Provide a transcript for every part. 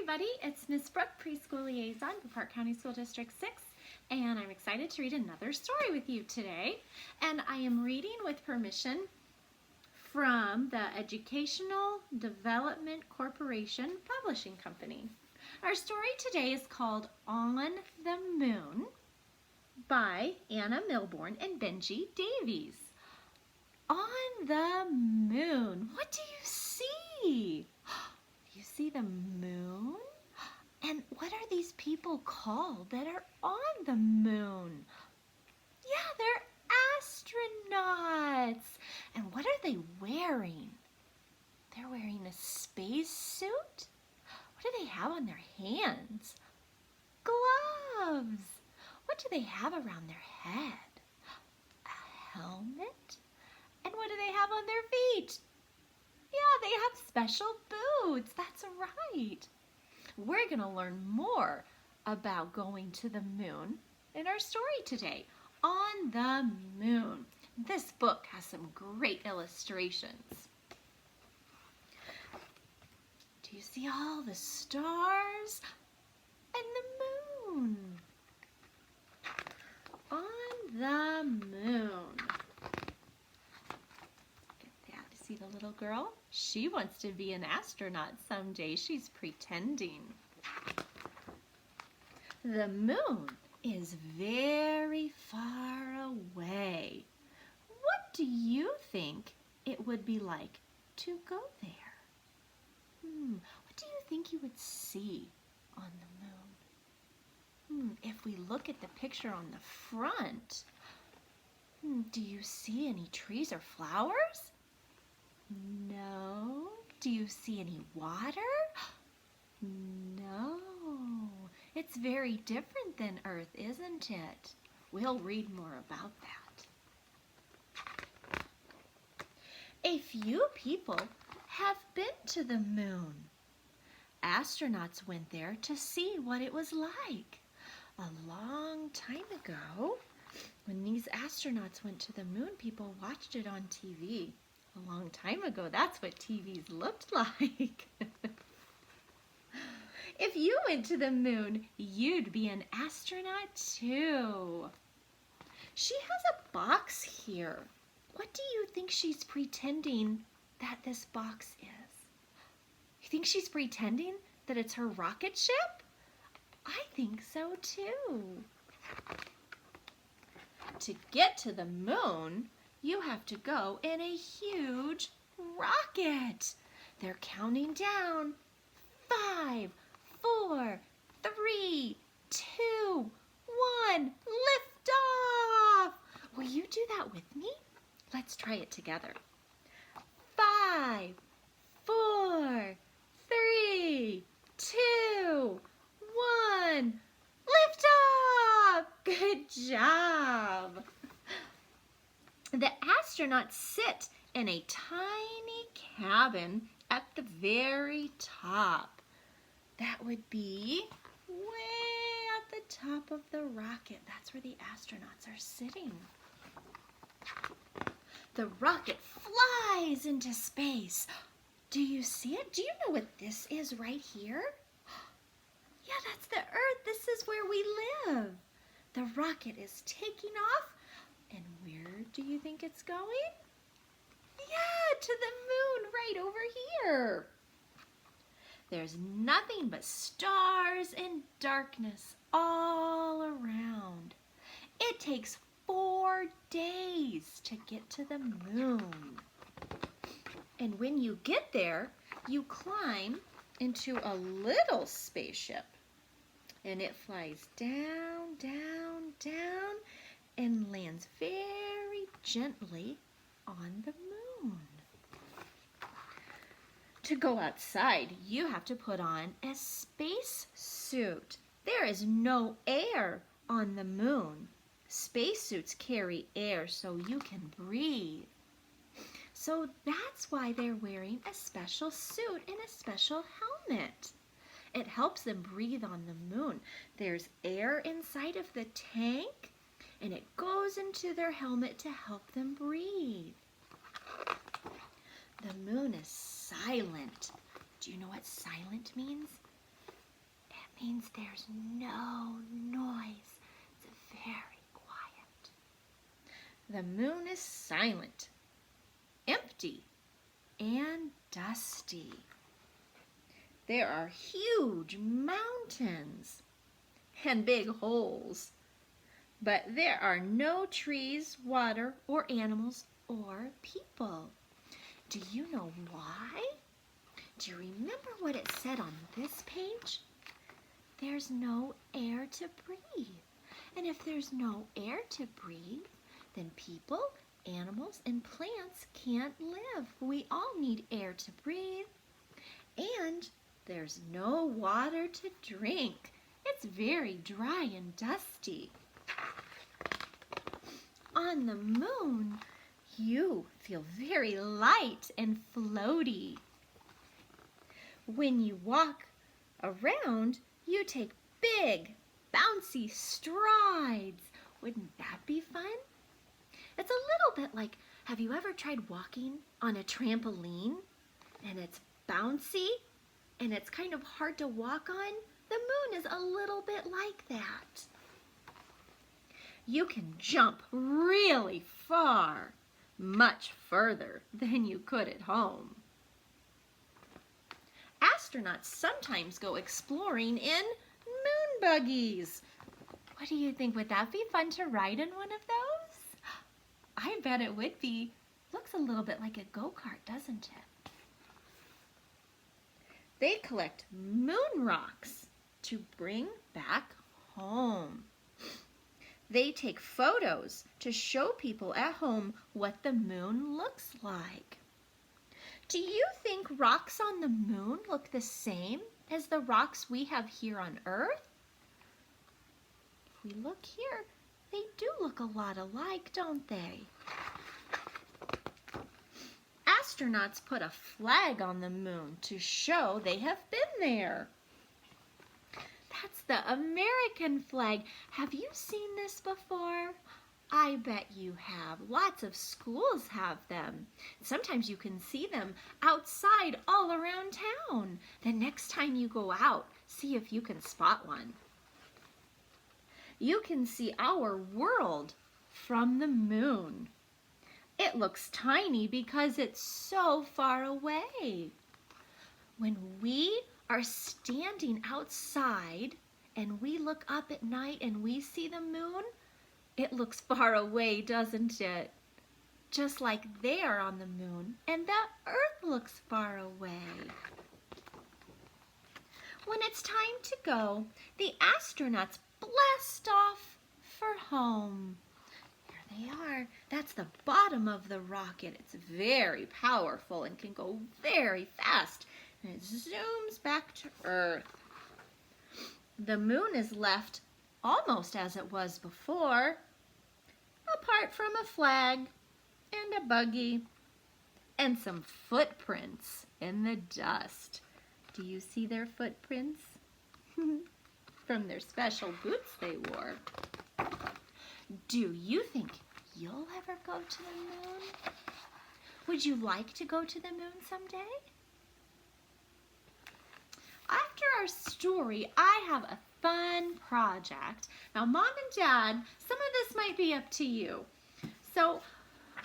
everybody, it's Miss Brooke, Preschool Liaison for Park County School District 6, and I'm excited to read another story with you today. And I am reading with permission from the Educational Development Corporation Publishing Company. Our story today is called On the Moon by Anna Milbourne and Benji Davies. On the moon, what do you see? You see the moon? And what are these people called that are on the moon? Yeah, they're astronauts. And what are they wearing? They're wearing a space suit? What do they have on their hands? Gloves. What do they have around their head? A helmet? And what do they have on their feet? Yeah, they have special boots. That's right. We're going to learn more about going to the moon in our story today. On the Moon. This book has some great illustrations. Do you see all the stars and the moon? On the moon. See the little girl? She wants to be an astronaut someday. She's pretending. The moon is very far away. What do you think it would be like to go there? What do you think you would see on the moon? If we look at the picture on the front, do you see any trees or flowers? No. Do you see any water? No. It's very different than Earth, isn't it? We'll read more about that. A few people have been to the moon. Astronauts went there to see what it was like. A long time ago, when these astronauts went to the moon, people watched it on TV. A long time ago, that's what TVs looked like. If you went to the moon, you'd be an astronaut too. She has a box here. What do you think she's pretending that this box is? You think she's pretending that it's her rocket ship? I think so too. To get to the moon, you have to go in a huge rocket. They're counting down. 5, 4, 3, 2, 1. Lift off. Will you do that with me? Let's try it together. 5, 4, 3, 2, 1. Lift off. Good job. The astronauts sit in a tiny cabin at the very top. That would be way at the top of the rocket. That's where the astronauts are sitting. The rocket flies into space. Do you see it? Do you know what this is right here? Yeah, that's the Earth. This is where we live. The rocket is taking off. And where do you think it's going? Yeah, to the moon right over here. There's nothing but stars and darkness all around. It takes 4 days to get to the moon. And when you get there, you climb into a little spaceship. And it flies down, down, down, and lands very gently on the moon. To go outside, you have to put on a space suit. There is no air on the moon. Spacesuits carry air so you can breathe. So that's why they're wearing a special suit and a special helmet. It helps them breathe on the moon. There's air inside of the tank, and it goes into their helmet to help them breathe. The moon is silent. Do you know what silent means? means there's no noise. It's very quiet. The moon is silent, empty, and dusty. There are huge mountains and big holes, but there are no trees, water, or animals, or people. Do you know why? Do you remember what it said on this page? There's no air to breathe. And if there's no air to breathe, then people, animals, and plants can't live. We all need air to breathe. And there's no water to drink. It's very dry and dusty. On the moon, you feel very light and floaty. When you walk around, you take big, bouncy strides. Wouldn't that be fun? It's a little bit like, have you ever tried walking on a trampoline? And it's bouncy, and it's kind of hard to walk on? The moon is a little bit like that. You can jump really far, much further than you could at home. Astronauts sometimes go exploring in moon buggies. What do you think? Would that be fun to ride in one of those? I bet it would be. Looks a little bit like a go-kart, doesn't it? They collect moon rocks to bring back home. They take photos to show people at home what the moon looks like. Do you think rocks on the moon look the same as the rocks we have here on Earth? If we look here, they do look a lot alike, don't they? Astronauts put a flag on the moon to show they have been there. That's the American flag. Have you seen this before? I bet you have. Lots of schools have them. Sometimes you can see them outside all around town. The next time you go out, see if you can spot one. You can see our world from the moon. It looks tiny because it's so far away. When we are standing outside and we look up at night and we see the moon, it looks far away, doesn't it? Just like they are on the moon and the Earth looks far away. When it's time to go, the astronauts blast off for home. There they are. That's the bottom of the rocket. It's very powerful and can go very fast. And it zooms back to Earth. The moon is left almost as it was before, apart from a flag and a buggy and some footprints in the dust. Do you see their footprints? From their special boots they wore. Do you think you'll ever go to the moon? Would you like to go to the moon someday? After our story, I have a fun project. Now, Mom and Dad, some of this might be up to you. So,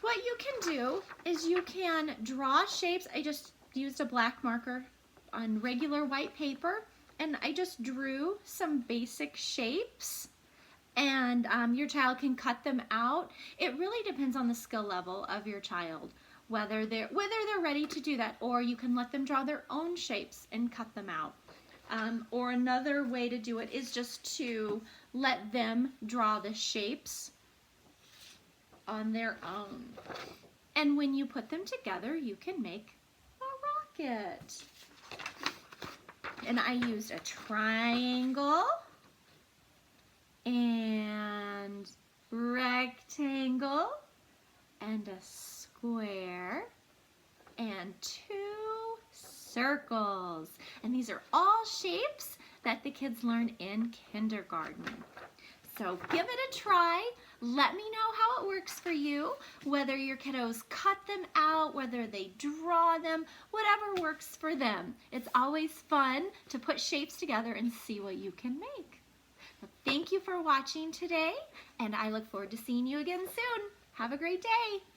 what you can do is you can draw shapes. I just used a black marker on regular white paper, and I just drew some basic shapes. And your child can cut them out. It really depends on the skill level of your child, whether they're ready to do that, or you can let them draw their own shapes and cut them out. Or another way to do it is just to let them draw the shapes on their own. And when you put them together, you can make a rocket. And I used a triangle and rectangle and a square and 2 circles. And these are all shapes that the kids learn in kindergarten. So give it a try. Let me know how it works for you, whether your kiddos cut them out, whether they draw them, whatever works for them. It's always fun to put shapes together and see what you can make. So thank you for watching today, and I look forward to seeing you again soon. Have a great day.